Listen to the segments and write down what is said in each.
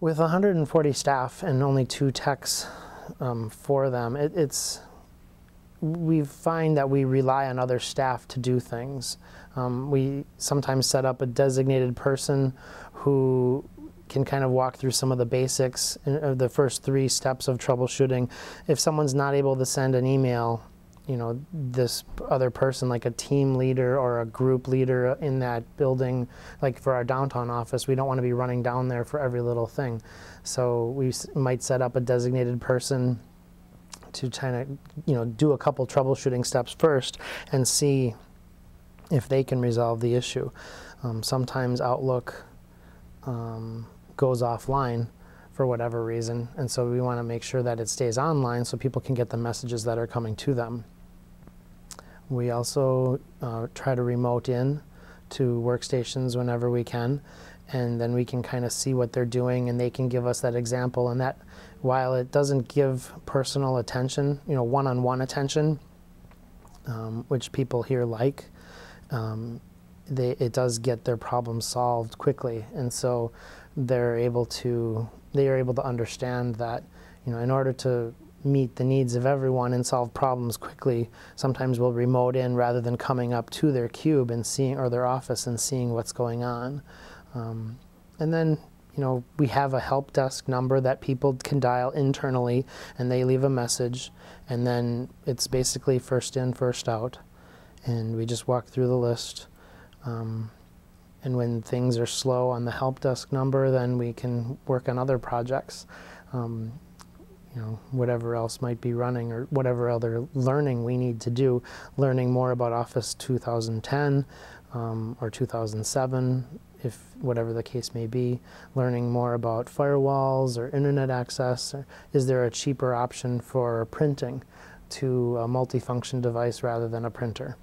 With 140 staff and only 2 techs for them, we find that we rely on other staff to do things. We sometimes set up a designated person who can kind of walk through some of the basics of the first 3 steps of troubleshooting. If someone's not able to send an email, you know, this other person, like a team leader or a group leader in that building, like for our downtown office, we don't want to be running down there for every little thing. So we might set up a designated person to try to, you know, do a couple troubleshooting steps first and see if they can resolve the issue. Sometimes Outlook goes offline for whatever reason, and so we want to make sure that it stays online so people can get the messages that are coming to them. We also try to remote in to workstations whenever we can, and then we can kind of see what they're doing, and they can give us that example. And that, while it doesn't give personal attention, you know, one-on-one attention, which people here like, it does get their problems solved quickly, and so they are able to understand that, you know, in order to meet the needs of everyone and solve problems quickly, sometimes we'll remote in rather than coming up to their cube and seeing, or their office, and seeing what's going on. And then, you know, we have a help desk number that people can dial internally, and they leave a message, and then it's basically first in, first out, and we just walk through the list. And when things are slow on the help desk number, then we can work on other projects. You know, whatever else might be running, or whatever other learning we need to do, learning more about Office 2010 or 2007, if whatever the case may be, learning more about firewalls or internet access. Or is there a cheaper option for printing to a multifunction device rather than a printer?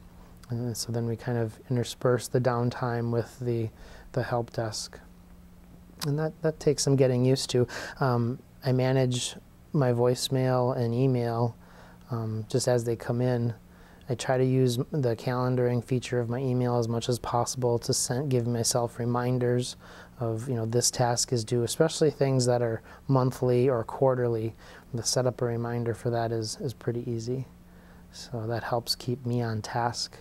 And so then we kind of intersperse the downtime with the help desk. And that takes some getting used to. I manage my voicemail and email just as they come in. I try to use the calendaring feature of my email as much as possible to give myself reminders of, you know, this task is due, especially things that are monthly or quarterly. To set up a reminder for that is pretty easy. So that helps keep me on task.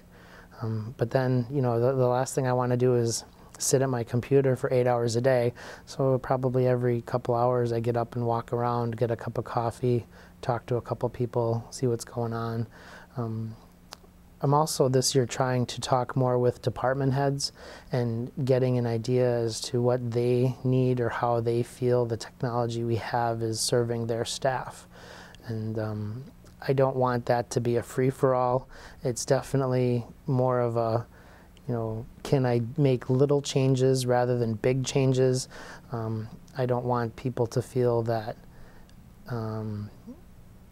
But then, you know, the last thing I want to do is sit at my computer for 8 hours a day. So probably every couple hours I get up and walk around, get a cup of coffee, talk to a couple people, see what's going on. I'm also this year trying to talk more with department heads and getting an idea as to what they need or how they feel the technology we have is serving their staff. And I don't want that to be a free-for-all. It's definitely more of a, you know, can I make little changes rather than big changes? I don't want people to feel that, you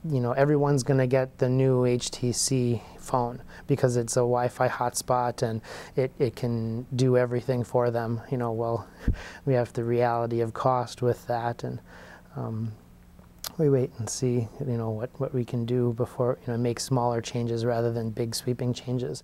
know, everyone's going to get the new HTC phone because it's a Wi-Fi hotspot and it can do everything for them. You know, well, we have the reality of cost with that, and we wait and see, you know, what we can do before, you know, make smaller changes rather than big sweeping changes.